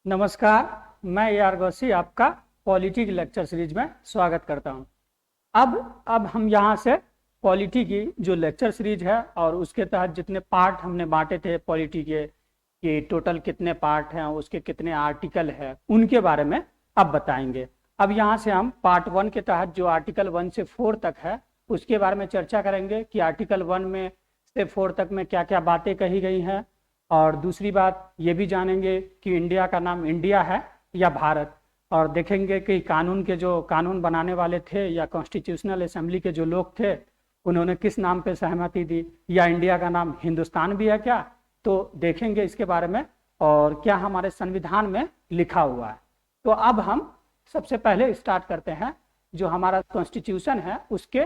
नमस्कार। मैं AR गौसी आपका पॉलिटी की लेक्चर सीरीज में स्वागत करता हूं। अब हम यहां से पॉलिटी की जो लेक्चर सीरीज है और उसके तहत जितने पार्ट हमने बांटे थे पॉलिटी के कि टोटल कितने पार्ट हैं, उसके कितने आर्टिकल हैं, उनके बारे में अब बताएंगे। अब यहां से हम पार्ट 1 के तहत जो आर्टिकल 1 से 4 तक है उसके बारे में चर्चा करेंगे कि आर्टिकल 1 में से 4 तक में क्या क्या बातें कही गई हैं। और दूसरी बात ये भी जानेंगे कि इंडिया का नाम इंडिया है या भारत, और देखेंगे कि कानून के जो कानून बनाने वाले थे या कॉन्स्टिट्यूशनल असेंबली के जो लोग थे उन्होंने किस नाम पे सहमति दी, या इंडिया का नाम हिंदुस्तान भी है क्या, तो देखेंगे इसके बारे में, और क्या हमारे संविधान में लिखा हुआ है। तो अब हम सबसे पहले स्टार्ट करते हैं जो हमारा कॉन्स्टिट्यूशन है उसके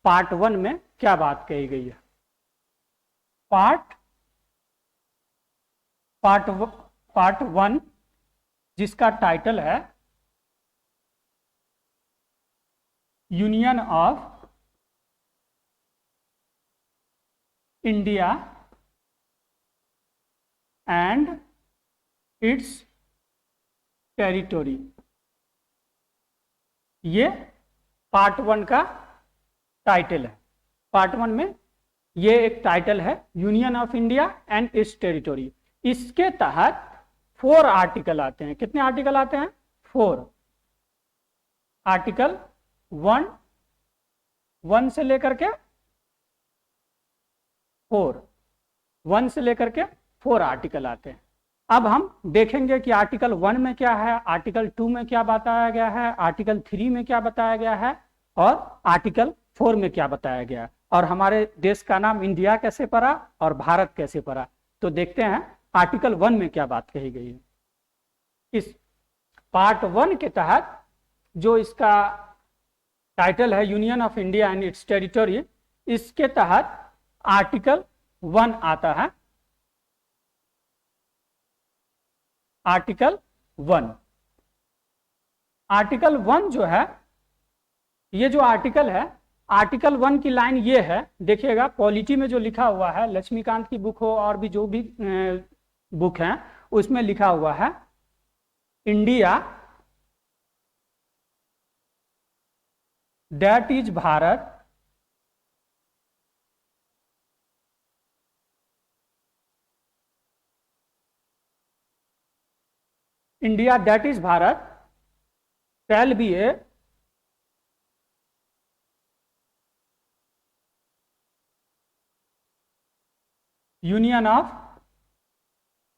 पार्ट 1 में क्या बात कही गई है। पार्ट 1 जिसका टाइटल है union of India and it's territory, ये पार्ट 1 का टाइटल है। पार्ट 1 में ये एक टाइटल है union of India and it's territory. इसके तहत 4 आर्टिकल आते हैं। कितने आर्टिकल आते हैं? 4 आर्टिकल। 1 से लेकर के 4 आर्टिकल आते हैं। अब हम देखेंगे कि आर्टिकल 1 में क्या है, आर्टिकल 2 में क्या बताया गया है, आर्टिकल 3 में क्या बताया गया है और आर्टिकल 4 में क्या बताया गया है, और हमारे देश का नाम इंडिया कैसे पड़ा और भारत कैसे पड़ा। तो देखते हैं आर्टिकल 1 में क्या बात कही गई है। इस पार्ट 1 के तहत जो इसका टाइटल है union of India and it's territory, इसके तहत आर्टिकल 1 आता है। आर्टिकल 1 जो है, ये जो आर्टिकल है, आर्टिकल 1 की लाइन ये है, देखिएगा पॉलिटी में जो लिखा हुआ है, लक्ष्मीकांत की बुक हो और भी जो भी बुक है उसमें लिखा हुआ है India that is Bharat India that is Bharat shall be a union of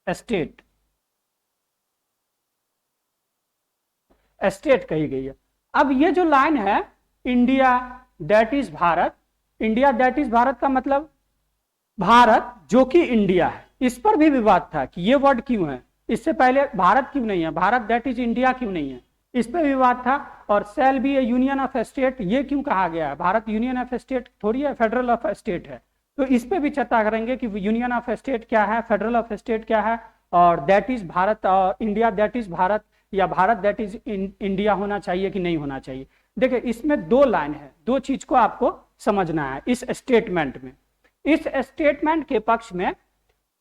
state कही गई है। अब ये जो लाइन है India that is Bharat, India that is Bharat का मतलब भारत जो कि इंडिया है। इस पर भी विवाद था कि ये वर्ड क्यों है, इससे पहले भारत क्यों नहीं है, भारत दैट इज इंडिया क्यों नहीं है, इस पर विवाद था। और shall be a union of state, ये क्यों कहा गया है, भारत यूनियन ऑफ स्टेट थोड़ी है, फेडरल ऑफ स्टेट है। तो इस पे भी चर्चा करेंगे कि यूनियन ऑफ स्टेट क्या है, फेडरल ऑफ स्टेट क्या है, और दैट इज भारत और इंडिया दैट इज भारत या भारत दैट इज इंडिया होना चाहिए कि नहीं होना चाहिए। देखिए इसमें 2 लाइन है, 2 चीज को आपको समझना है इस स्टेटमेंट में। इस स्टेटमेंट के पक्ष में,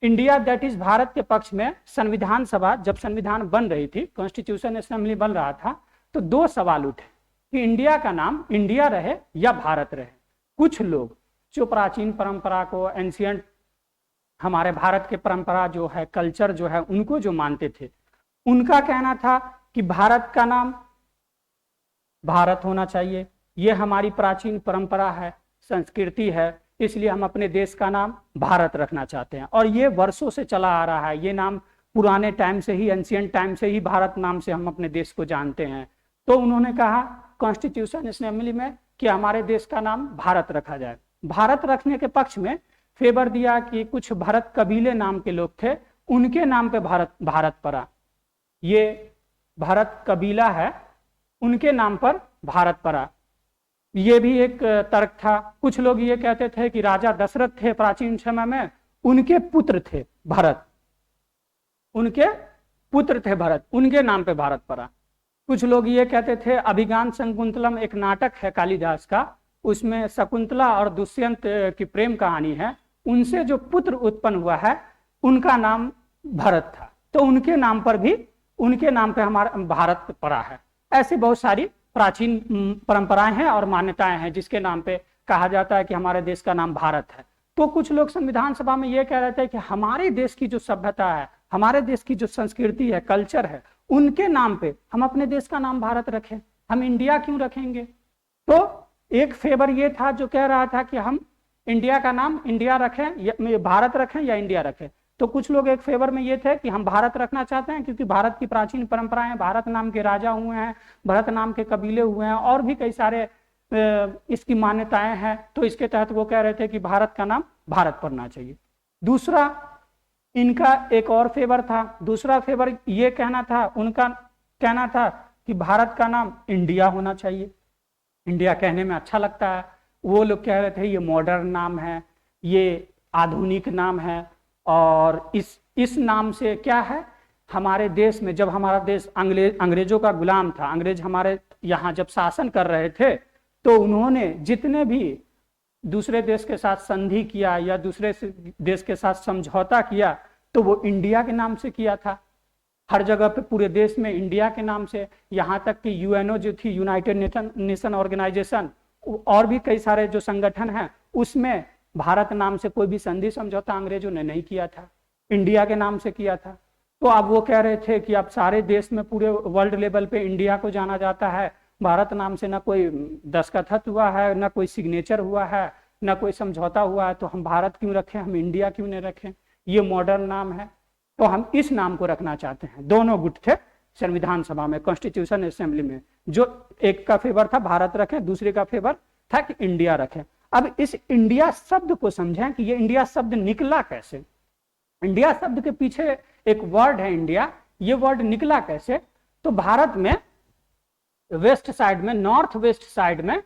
इंडिया दैट इज भारत के पक्ष में, संविधान सभा जब संविधान बन रही थी, कॉन्स्टिट्यूशन असेंबली बन रहा था, तो 2 सवाल उठे कि इंडिया का नाम इंडिया रहे या भारत रहे। कुछ लोग जो प्राचीन परंपरा को, एंशियंट हमारे भारत के परंपरा जो है, कल्चर जो है, उनको जो मानते थे, उनका कहना था कि भारत का नाम भारत होना चाहिए, ये हमारी प्राचीन परंपरा है, संस्कृति है, इसलिए हम अपने देश का नाम भारत रखना चाहते हैं। और ये वर्षों से चला आ रहा है, ये नाम पुराने टाइम से ही, एंशियंट टाइम से ही भारत नाम से हम अपने देश को जानते हैं। तो उन्होंने कहा कॉन्स्टिट्यूशन असेंबली में कि हमारे देश का नाम भारत रखा जाए। भारत रखने के पक्ष में फेवर दिया कि कुछ भरत कबीले नाम के लोग थे, उनके नाम पे भारत पड़ा। ये भरत कबीला है, उनके नाम पर भारत पड़ा। ये भी एक तर्क था। कुछ लोग ये कहते थे कि राजा दशरथ थे प्राचीन समय में, उनके पुत्र थे भरत, उनके नाम पे भारत पड़ा। कुछ लोग ये कहते थे, अभिज्ञान शकुंतलम एक नाटक है कालिदास का, उसमें शकुंतला और दुष्यंत की प्रेम कहानी है, उनसे जो पुत्र उत्पन्न हुआ है उनका नाम भरत था, तो उनके नाम पर भी उनके नाम पे हमारा भारत पड़ा है। ऐसी बहुत सारी प्राचीन परंपराएं हैं और मान्यताएं हैं जिसके नाम पे कहा जाता है कि हमारे देश का नाम भारत है। तो कुछ लोग संविधान सभा में ये कह रहे थे कि हमारे देश की जो सभ्यता है, हमारे देश की जो संस्कृति है, कल्चर है, उनके नाम पे हम अपने देश का नाम भारत रखें, हम इंडिया क्यों रखेंगे। तो एक फेवर ये था जो कह रहा था कि हम इंडिया का नाम इंडिया रखें या भारत रखें या इंडिया रखें। तो कुछ लोग एक फेवर में ये थे कि हम भारत रखना चाहते हैं क्योंकि भारत की प्राचीन परंपराएं हैं, भारत नाम के राजा हुए हैं, भरत नाम के कबीले हुए हैं और भी कई सारे इसकी मान्यताएं हैं। तो इसके तहत वो कह रहे थे कि भारत का नाम भारत पड़ना चाहिए। दूसरा इनका एक और फेवर था, दूसरा फेवर ये कहना था, उनका कहना था कि भारत का नाम इंडिया होना चाहिए, इंडिया कहने में अच्छा लगता है। वो लोग कह रहे थे ये मॉडर्न नाम है, ये आधुनिक नाम है और इस नाम से क्या है, हमारे देश में जब हमारा देश अंग्रेजों का गुलाम था, अंग्रेज हमारे यहाँ जब शासन कर रहे थे तो उन्होंने जितने भी दूसरे देश के साथ संधि किया या दूसरे देश के साथ समझौता किया तो वो इंडिया के नाम से किया था। हर जगह पे पूरे देश में इंडिया के नाम से, यहाँ तक कि यूएनओ जो थी, यूनाइटेड नेशन ऑर्गेनाइजेशन, और भी कई सारे जो संगठन हैं उसमें भारत नाम से कोई भी संधि समझौता अंग्रेजों ने नहीं किया था, इंडिया के नाम से किया था। तो अब वो कह रहे थे कि अब सारे देश में पूरे वर्ल्ड लेवल पे इंडिया को जाना जाता है, भारत नाम से ना कोई दस्तखत हुआ है, ना कोई सिग्नेचर हुआ है, ना कोई समझौता हुआ है, तो हम भारत क्यों रखें, हम इंडिया क्यों नहीं रखें, ये मॉडर्न नाम है, तो हम इस नाम को रखना चाहते हैं। दोनों गुट थे संविधान सभा में, कॉन्स्टिट्यूशन असेंबली में, जो एक का फेवर था भारत रखें, दूसरे का फेवर था कि इंडिया रखें। अब इस इंडिया शब्द को समझें कि ये इंडिया शब्द निकला कैसे। इंडिया शब्द के पीछे एक वर्ड है इंडिया, ये वर्ड निकला कैसे। तो भारत में वेस्ट साइड में, नॉर्थ वेस्ट साइड में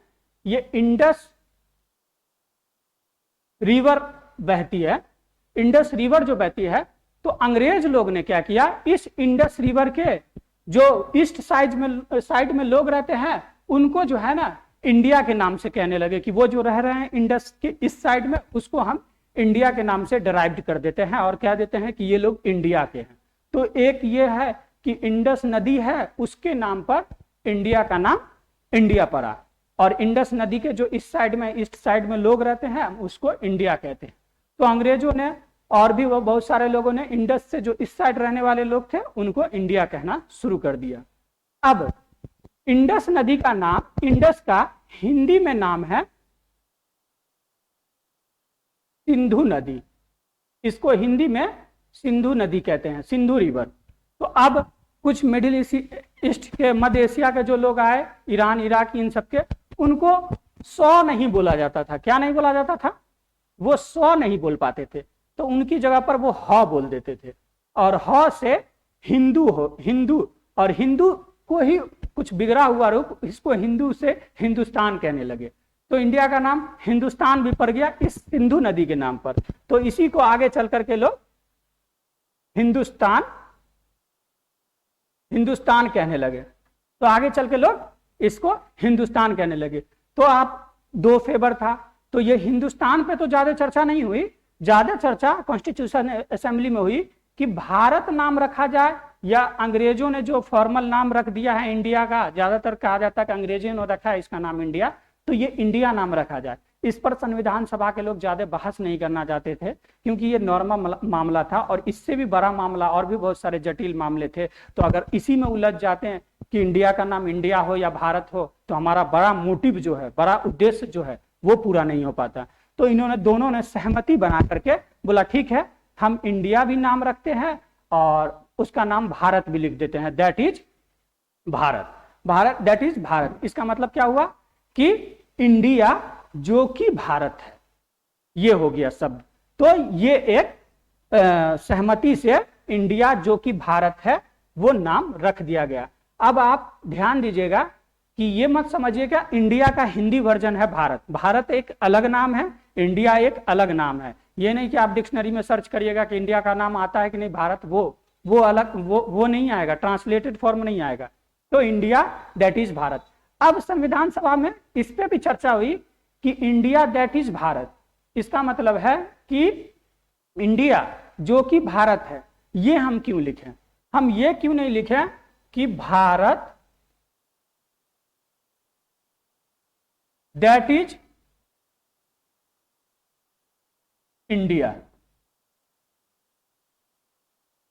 ये इंडस रिवर बहती है। इंडस रिवर जो बहती है, तो अंग्रेज लोग ने क्या किया, इस इंडस रिवर के जो ईस्ट साइड में लोग रहते हैं उनको जो है ना इंडिया के नाम से कहने लगे कि वो जो रह रहे हैं इंडस के इस साइड में, उसको हम इंडिया के नाम से डिराइव्ड कर देते हैं और कह देते हैं कि ये लोग इंडिया के हैं। तो एक ये है कि इंडस नदी है, उसके नाम पर इंडिया का नाम इंडिया पड़ा, और इंडस नदी के जो इस साइड में, ईस्ट साइड में लोग रहते हैं उसको इंडिया कहते हैं। तो अंग्रेजों ने और भी वो बहुत सारे लोगों ने इंडस से जो इस साइड रहने वाले लोग थे उनको इंडिया कहना शुरू कर दिया। अब इंडस नदी का नाम, इंडस का हिंदी में नाम है सिंधु नदी, इसको हिंदी में सिंधु नदी कहते हैं, सिंधु रिवर। तो अब कुछ मिडिल ईस्ट के, मध्य एशिया के जो लोग आए, ईरान, इराक, इन सबके, उनको सौ नहीं बोला जाता था। क्या नहीं बोला जाता था, वो सौ नहीं बोल पाते थे, तो उनकी जगह पर वो ह बोल देते थे, और ह से हिंदू हो, हिंदू, और हिंदू को ही कुछ बिगड़ा हुआ रूप, इसको हिंदू से हिंदुस्तान कहने लगे। तो इंडिया का नाम हिंदुस्तान भी पड़ गया इस सिंधु नदी के नाम पर। तो इसी को आगे चल करके लोग हिंदुस्तान कहने लगे। तो आगे चल के लोग इसको हिंदुस्तान कहने लगे। तो आप दो फेवर था, तो ये हिंदुस्तान पे तो ज्यादा चर्चा नहीं हुई, ज्यादा चर्चा कॉन्स्टिट्यूशन असेंबली में हुई कि भारत नाम रखा जाए या अंग्रेजों ने जो फॉर्मल नाम रख दिया है इंडिया का, ज्यादातर कहा जाता है कि अंग्रेजों ने रखा है इसका नाम इंडिया, तो ये इंडिया नाम रखा जाए। इस पर संविधान सभा के लोग ज्यादा बहस नहीं करना चाहते थे क्योंकि ये नॉर्मल मामला था, और इससे भी बड़ा मामला और भी बहुत सारे जटिल मामले थे। तो अगर इसी में उलझ जाते हैं कि इंडिया का नाम इंडिया हो या भारत हो, तो हमारा बड़ा मोटिव जो है, बड़ा उद्देश्य जो है, वो पूरा नहीं हो पाता। तो इन्होंने, दोनों ने सहमति बना करके बोला ठीक है, हम इंडिया भी नाम रखते हैं और उसका नाम भारत भी लिख देते हैं, that is Bharat, Bharat that is Bharat. इसका मतलब क्या हुआ कि इंडिया जो कि भारत है, ये हो गया शब्द। तो ये एक सहमति से इंडिया जो कि भारत है वो नाम रख दिया गया। अब आप ध्यान दीजिएगा कि ये मत समझिएगा इंडिया का हिंदी वर्जन है भारत, भारत एक अलग नाम है, इंडिया एक अलग नाम है। ये नहीं कि आप डिक्शनरी में सर्च करिएगा कि इंडिया का नाम आता है कि नहीं भारत, वो अलग, वो नहीं आएगा, ट्रांसलेटेड फॉर्म नहीं आएगा। तो इंडिया दैट इज भारत। अब संविधान सभा में इस पे भी चर्चा हुई कि इंडिया दैट इज भारत, इसका मतलब है कि इंडिया जो कि भारत है, ये हम क्यों लिखें। हम ये क्यों नहीं लिखे कि भारत दैट इज इंडिया,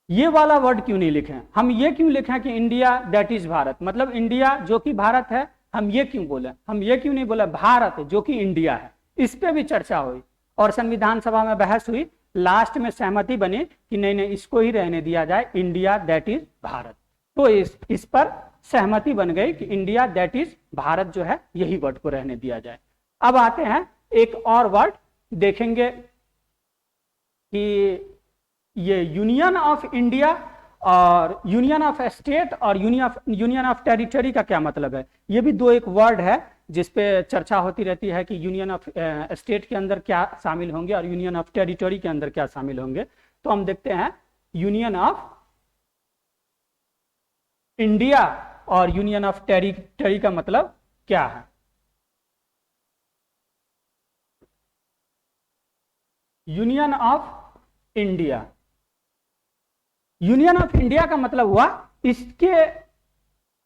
ये वाला वर्ड क्यों नहीं लिखे? हम ये क्यों लिखे कि इंडिया दैट इज भारत, मतलब इंडिया जो कि भारत है, हम ये क्यों बोले? हम ये क्यों नहीं बोले भारत जो कि इंडिया है? इस पे भी चर्चा हुई और संविधान सभा में बहस हुई, लास्ट में सहमति बनी कि नहीं नहीं इसको ही रहने दिया जाए, इंडिया दैट इज भारत। तो इस पर सहमति बन गई कि इंडिया दैट इज भारत जो है यही वर्ड को रहने दिया जाए। अब आते हैं एक और वर्ड देखेंगे कि ये यूनियन ऑफ इंडिया और यूनियन ऑफ स्टेट और यूनियन ऑफ टेरिटरी का क्या मतलब है। ये भी दो एक वर्ड है जिसपे चर्चा होती रहती है कि यूनियन ऑफ स्टेट के अंदर क्या शामिल होंगे और यूनियन ऑफ टेरिटरी के अंदर क्या शामिल होंगे। तो हम देखते हैं यूनियन ऑफ इंडिया और यूनियन ऑफ टेरिटरी का मतलब क्या है। Union of India, union of India का मतलब हुआ इसके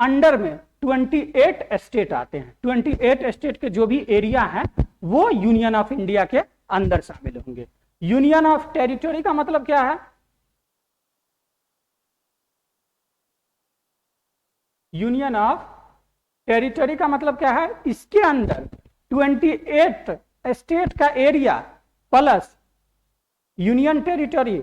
अंडर में 28 स्टेट आते हैं। 28 स्टेट के जो भी एरिया हैं वो यूनियन ऑफ इंडिया के अंदर शामिल होंगे। यूनियन ऑफ टेरिटरी का मतलब क्या है? यूनियन ऑफ टेरिटरी का मतलब क्या है? इसके अंदर 28 स्टेट का area plus union territory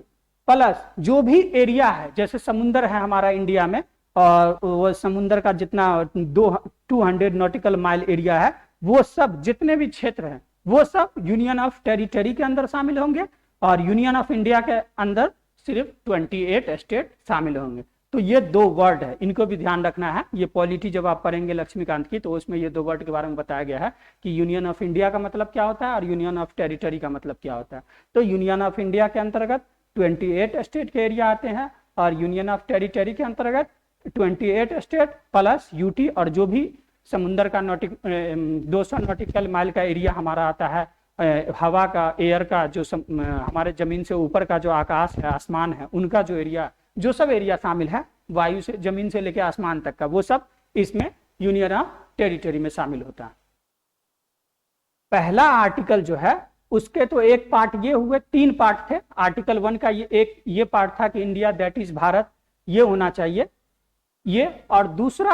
plus जो भी एरिया है, जैसे समुंदर है हमारा इंडिया में और वो समुंदर का जितना 200 नॉटिकल माइल एरिया है, वो सब जितने भी क्षेत्र हैं वो सब यूनियन ऑफ टेरिटरी के अंदर शामिल होंगे और यूनियन ऑफ इंडिया के अंदर सिर्फ 28 स्टेट शामिल होंगे। तो ये दो वर्ड है, इनको भी ध्यान रखना है। ये पॉलिटी जब आप पढ़ेंगे लक्ष्मीकांत की तो उसमें ये दो वर्ड के बारे में बताया गया है कि यूनियन ऑफ इंडिया का मतलब क्या होता है और यूनियन ऑफ टेरिटरी का मतलब क्या होता है। तो यूनियन ऑफ इंडिया के अंतर्गत 28 स्टेट के एरिया आते हैं और यूनियन ऑफ टेरिटरी के अंतर्गत 28 स्टेट प्लस यूटी और जो भी समुद्र का 200 नॉटिकल माइल का एरिया हमारा आता है, हवा का, एयर का, जो हमारे जमीन से ऊपर का जो आकाश है, आसमान है, उनका जो एरिया, जो सब एरिया शामिल है वायु से, जमीन से लेकर आसमान तक का, वो सब इसमें यूनियन ऑफ टेरिटरी में शामिल होता है। पहला आर्टिकल जो है उसके तो एक पार्ट ये हुए, 3 पार्ट थे। आर्टिकल 1 का ये पार्ट था कि इंडिया दैट इज भारत, ये होना चाहिए ये, और दूसरा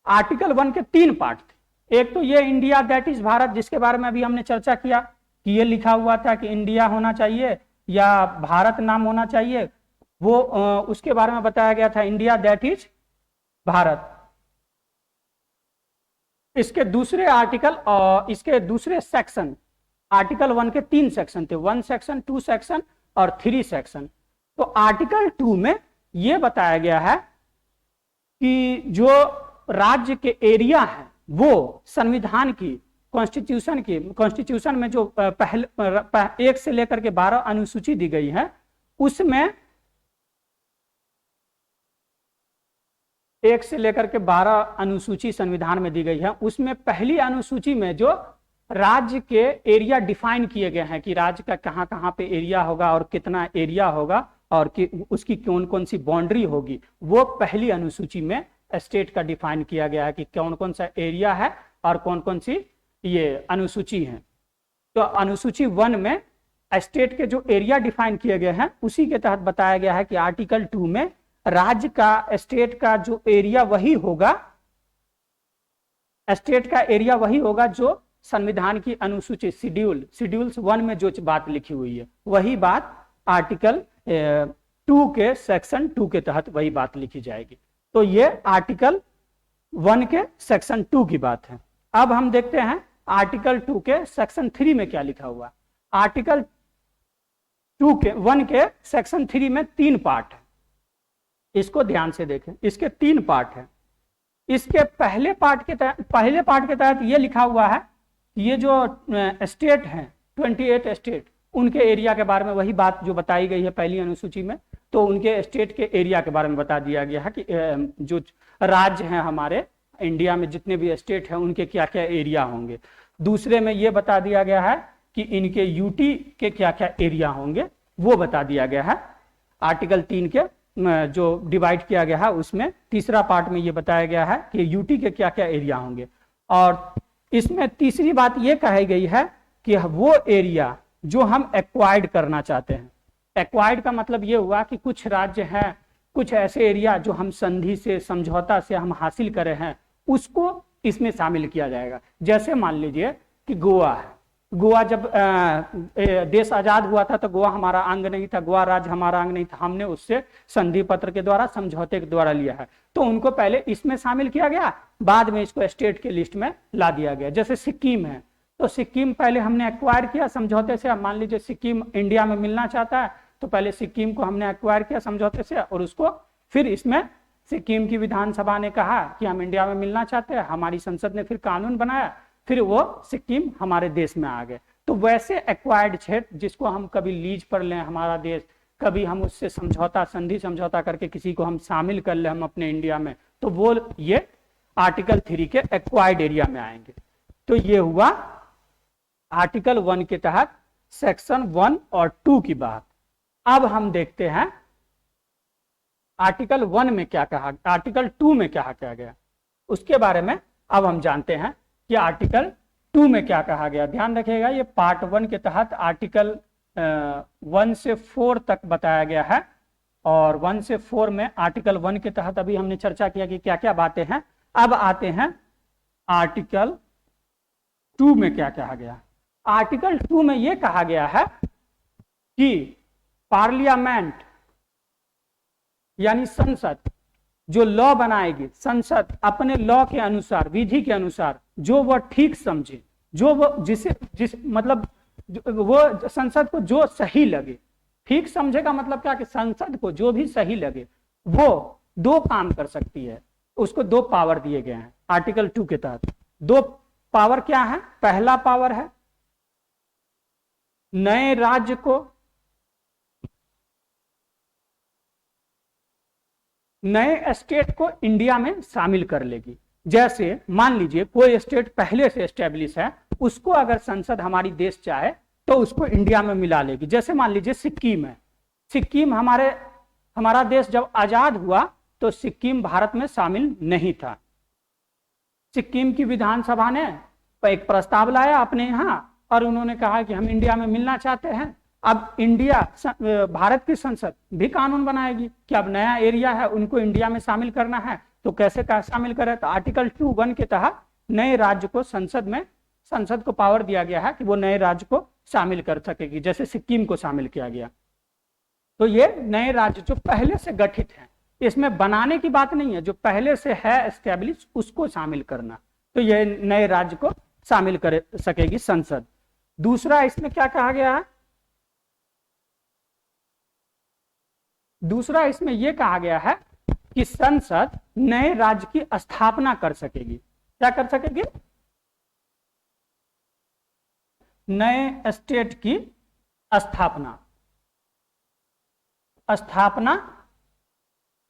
आर्टिकल 1 के 3 पार्ट थे। एक तो ये इंडिया दैट इज भारत जिसके बारे में अभी हमने चर्चा किया कि ये लिखा हुआ था कि इंडिया होना चाहिए या भारत नाम होना चाहिए, वो उसके बारे में बताया गया था इंडिया दैट इज भारत। इसके दूसरे आर्टिकल और इसके दूसरे सेक्शन, आर्टिकल 1 के 3 सेक्शन थे, 1 सेक्शन, 2 सेक्शन और 3 सेक्शन। तो आर्टिकल 2 में यह बताया गया है कि जो राज्य के एरिया है वो संविधान की, कॉन्स्टिट्यूशन में जो पहले 1 से लेकर के 12 अनुसूची दी गई है, उसमें 1 से लेकर के 12 अनुसूची संविधान में दी गई है। उसमें पहली अनुसूची में जो राज्य के एरिया डिफाइन किए गए हैं कि राज्य का कहां कहां पे एरिया होगा और कितना एरिया होगा और उसकी कौन कौन सी बाउंड्री होगी, वो पहली अनुसूची में स्टेट का डिफाइन किया गया है कि कौन कौन सा एरिया है और कौन कौन सी ये अनुसूची है। तो अनुसूची 1 में स्टेट के जो एरिया डिफाइन किए गए हैं उसी के तहत बताया गया है कि आर्टिकल 2 में राज्य का, स्टेट का जो एरिया वही होगा, स्टेट का एरिया वही होगा जो संविधान की अनुसूची शेड्यूल्स 1 में जो बात लिखी हुई है, वही बात आर्टिकल 2 के सेक्शन 2 के तहत वही बात लिखी जाएगी। तो ये आर्टिकल 1 के सेक्शन 2 की बात है। अब हम देखते हैं आर्टिकल 2 के सेक्शन 3 में क्या लिखा हुआ। आर्टिकल 1 के सेक्शन 3 में 3 पार्ट है, इसको ध्यान से देखें। इसके 3 पार्ट है। इसके पहले पार्ट के तहत ये लिखा हुआ है कि ये जो स्टेट हैं 28 स्टेट, उनके एरिया के बारे में वही बात जो बताई गई है पहली अनुसूची में, तो उनके स्टेट के एरिया के बारे में बता दिया गया है कि जो राज्य हैं हमारे इंडिया में जितने भी स्टेट हैं उनके क्या क्या एरिया होंगे। दूसरे में ये बता दिया गया है कि इनके यूटी के क्या क्या एरिया होंगे। वो बता दिया गया है। आर्टिकल 3 के जो डिवाइड किया गया है उसमें तीसरा पार्ट में ये बताया गया है कि यूटी के क्या क्या एरिया होंगे। और इसमें तीसरी बात ये कही गई है कि वो एरिया जो हम एक्वायर्ड करना चाहते हैं, एक्वायर्ड का मतलब ये हुआ कि कुछ राज्य हैं, कुछ ऐसे एरिया जो हम संधि से समझौता से हम हासिल करे हैं, उसको इसमें शामिल किया जाएगा। जैसे मान लीजिए कि गोवा है, गोवा जब देश आजाद हुआ था तो गोवा हमारा अंग नहीं था, गोवा राज्य हमारा अंग नहीं था, हमने उससे संधि पत्र के द्वारा समझौते के द्वारा लिया है, तो उनको पहले इसमें शामिल किया गया, बाद में इसको स्टेट के लिस्ट में ला दिया गया। जैसे सिक्किम है, तो सिक्किम पहले हमने एक्वायर किया समझौते से। अब मान लीजिए सिक्किम इंडिया में मिलना चाहता है, तो पहले सिक्किम को हमने एक्वायर किया समझौते से, और उसको फिर इसमें सिक्किम की विधानसभा ने कहा कि हम इंडिया में मिलना चाहते हैं, हमारी संसद ने फिर कानून बनाया, फिर वो सिक्किम हमारे देश में आ गए। तो वैसे एक्वायर्ड क्षेत्र जिसको हम कभी लीज पर लें हमारा देश, कभी हम उससे समझौता संधि समझौता करके किसी को हम शामिल कर ले हम अपने इंडिया में, तो वो ये आर्टिकल 3 के एक्वायर्ड एरिया में आएंगे। तो ये हुआ आर्टिकल 1 के तहत सेक्शन 1 और 2 की बात। अब हम देखते हैं आर्टिकल 1 में क्या कहा, आर्टिकल 2 में क्या कहा गया, उसके बारे में अब हम जानते हैं कि आर्टिकल 2 में क्या कहा गया। ध्यान रखिएगा, ये पार्ट 1 के तहत आर्टिकल 1 से 4 तक बताया गया है, और 1 से 4 में आर्टिकल 1 के तहत अभी हमने चर्चा किया कि क्या क्या बातें हैं। अब आते हैं आर्टिकल 2 में क्या कहा गया। आर्टिकल 2 में यह कहा गया है कि पार्लियामेंट यानी संसद जो लॉ बनाएगी, संसद अपने लॉ के अनुसार, विधि के अनुसार जो वह ठीक समझे, जो वो मतलब वो संसद को जो सही लगे, ठीक समझे का मतलब क्या कि संसद को जो भी सही लगे वो 2 काम कर सकती है, उसको 2 पावर दिए गए हैं आर्टिकल 2 के तहत। 2 पावर क्या है? पहला पावर है नए राज्य को, नए स्टेट को इंडिया में शामिल कर लेगी। जैसे मान लीजिए कोई स्टेट पहले से एस्टेब्लिश है, उसको अगर संसद हमारी देश चाहे तो उसको इंडिया में मिला लेगी। जैसे मान लीजिए सिक्किम है, सिक्किम हमारा देश जब आजाद हुआ तो सिक्किम भारत में शामिल नहीं था। सिक्किम की विधानसभा ने एक प्रस्ताव लाया अपने यहाँ और उन्होंने कहा कि हम इंडिया में मिलना चाहते हैं। अब इंडिया भारत की संसद भी कानून बनाएगी कि अब नया एरिया है उनको इंडिया में शामिल करना है, तो कैसे शामिल करें? तो आर्टिकल 2(1) के तहत नए राज्य को संसद को पावर दिया गया है कि वो नए राज्य को शामिल कर सकेगी। जैसे सिक्किम को शामिल किया गया, तो ये नए राज्य जो पहले से गठित हैं, इसमें बनाने की बात नहीं है, जो पहले से है एस्टेब्लिश उसको शामिल करना, तो ये नए राज्य को शामिल कर सकेगी संसद। दूसरा इसमें क्या कहा गया है? दूसरा इसमें यह कहा गया है कि संसद नए राज्य की स्थापना कर सकेगी। क्या कर सकेगी? नए स्टेट की स्थापना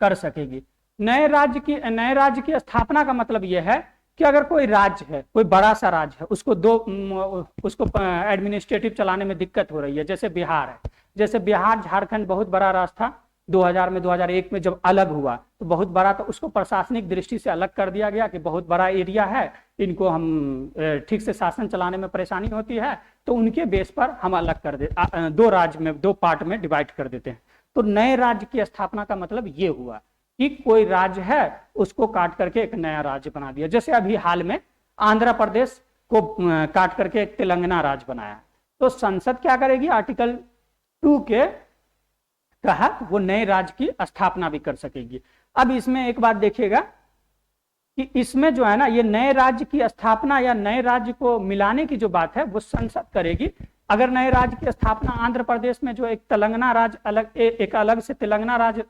कर सकेगी। नए राज्य की स्थापना का मतलब यह है कि अगर कोई राज्य है, कोई बड़ा सा राज्य है, उसको एडमिनिस्ट्रेटिव चलाने में दिक्कत हो रही है, जैसे बिहार है। जैसे बिहार झारखंड बहुत बड़ा राज्य था, 2000 में 2001 में जब अलग हुआ तो बहुत बड़ा, तो उसको प्रशासनिक दृष्टि से अलग कर दिया गया कि बहुत बड़ा एरिया है, इनको हम ठीक से शासन चलाने में परेशानी होती है, तो उनके बेस पर हम अलग कर दे, 2 राज्य में 2 पार्ट में डिवाइड कर देते हैं। तो नए राज्य की स्थापना का मतलब ये हुआ कि कोई राज्य है उसको काट करके एक नया राज्य बना दिया। जैसे अभी हाल में आंध्र प्रदेश को काट करके एक तेलंगाना राज्य बनाया, तो संसद क्या करेगी? आर्टिकल 2 के तहत वो नए राज्य की स्थापना भी कर सकेगी। अब इसमें एक बात देखिएगा कि इसमें जो है ना, ये नए राज्य की स्थापना या नए राज्य को मिलाने की जो बात है वो संसद करेगी। अगर नए राज्य की स्थापना आंध्र प्रदेश में जो एक तेलंगाना राज्य एक अलग से तेलंगाना राज्य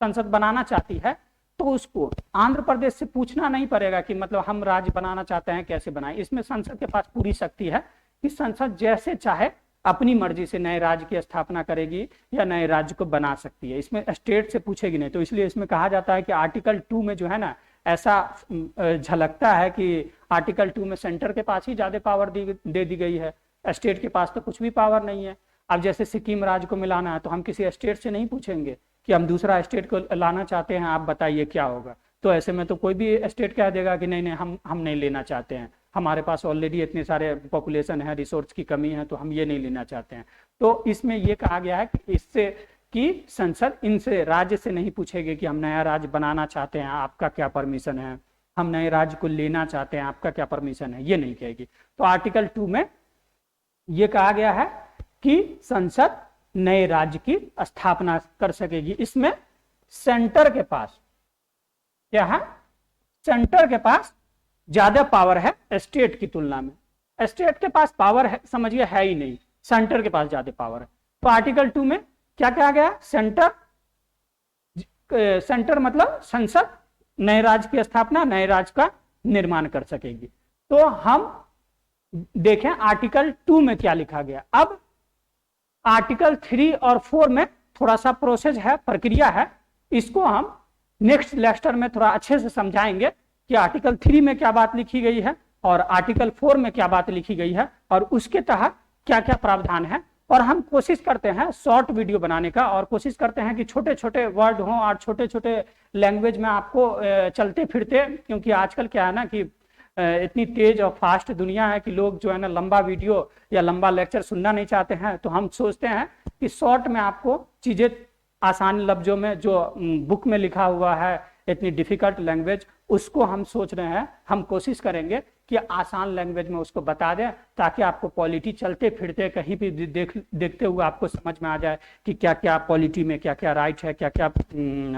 संसद बनाना चाहती है, तो उसको आंध्र प्रदेश से पूछना नहीं पड़ेगा कि मतलब हम राज्य बनाना चाहते हैं, कैसे बनाएं। इसमें संसद के पास पूरी शक्ति है कि संसद जैसे चाहे अपनी मर्जी से नए राज्य की स्थापना करेगी या नए राज्य को बना सकती है, इसमें स्टेट से पूछेगी नहीं। तो इसलिए इसमें कहा जाता है कि आर्टिकल 2 में जो है ना, ऐसा झलकता है कि आर्टिकल 2 में सेंटर के पास ही ज्यादा पावर दे दी गई है, स्टेट के पास तो कुछ भी पावर नहीं है। अब जैसे सिक्किम राज्य को मिलाना है तो हम किसी स्टेट से नहीं पूछेंगे कि हम दूसरा स्टेट को लाना चाहते हैं, आप बताइए क्या होगा। तो ऐसे में तो कोई भी स्टेट कह देगा कि नहीं नहीं हम नहीं लेना चाहते हैं, हमारे पास ऑलरेडी इतने सारे पॉपुलेशन है, रिसोर्स की कमी है, तो हम ये नहीं लेना चाहते हैं। तो इसमें ये कहा गया है कि इससे कि संसद इनसे राज्य से नहीं पूछेगी कि हम नया राज्य बनाना चाहते हैं, आपका क्या परमिशन है, हम नए राज्य को लेना चाहते हैं, आपका क्या परमिशन है, ये नहीं कहेगी। तो आर्टिकल 2 में ये कहा गया है कि संसद नए राज्य की स्थापना कर सकेगी। इसमें सेंटर के पास क्या है, सेंटर के पास ज्यादा पावर है स्टेट की तुलना में। स्टेट के पास पावर है समझिए है ही नहीं, सेंटर के पास ज्यादा पावर है। तो आर्टिकल 2 में क्या कहा गया, सेंटर मतलब संसद नए राज्य की स्थापना, नए राज्य का निर्माण कर सकेगी। तो हम देखें आर्टिकल 2 में क्या लिखा गया। अब आर्टिकल 3 और 4 में थोड़ा सा प्रोसेस है, प्रक्रिया है, इसको हम नेक्स्ट लेक्चर में थोड़ा अच्छे से समझाएंगे कि आर्टिकल 3 में क्या बात लिखी गई है और आर्टिकल 4 में क्या बात लिखी गई है और उसके तहत क्या क्या प्रावधान है। और हम कोशिश करते हैं शॉर्ट वीडियो बनाने का, और कोशिश करते हैं कि छोटे छोटे वर्ड हों और छोटे छोटे लैंग्वेज में आपको चलते फिरते, क्योंकि आजकल क्या है ना कि इतनी तेज और फास्ट दुनिया है कि लोग जो है ना लंबा वीडियो या लंबा लेक्चर सुनना नहीं चाहते हैं। तो हम सोचते हैं कि शॉर्ट में आपको चीजें आसान लफ्जों में, जो बुक में लिखा हुआ है इतनी डिफिकल्ट लैंग्वेज, उसको हम सोच रहे हैं, हम कोशिश करेंगे कि आसान लैंग्वेज में उसको बता दें, ताकि आपको पॉलिटी चलते फिरते कहीं भी देखते हुए आपको समझ में आ जाए कि क्या क्या पॉलिटी में क्या क्या राइट है, क्या क्या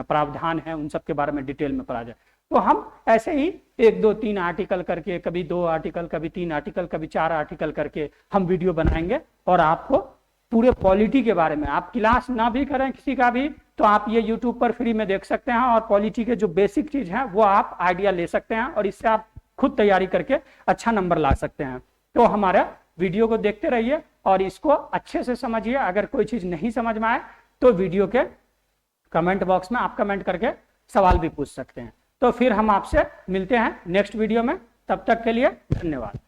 प्रावधान है, उन सब के बारे में डिटेल में पढ़ा जाए। तो हम ऐसे ही 1 2 3 आर्टिकल करके, कभी 2 आर्टिकल, कभी 3 आर्टिकल, कभी 4 आर्टिकल करके हम वीडियो बनाएंगे, और आपको पूरे पॉलिटी के बारे में, आप क्लास ना भी करें किसी का भी, तो आप ये यूट्यूब पर फ्री में देख सकते हैं, और पॉलिटी के जो बेसिक चीज है वो आप आइडिया ले सकते हैं, और इससे आप खुद तैयारी करके अच्छा नंबर ला सकते हैं। तो हमारा वीडियो को देखते रहिए और इसको अच्छे से समझिए। अगर कोई चीज नहीं समझ में आए तो वीडियो के कमेंट बॉक्स में आप कमेंट करके सवाल भी पूछ सकते हैं। तो फिर हम आपसे मिलते हैं नेक्स्ट वीडियो में, तब तक के लिए धन्यवाद।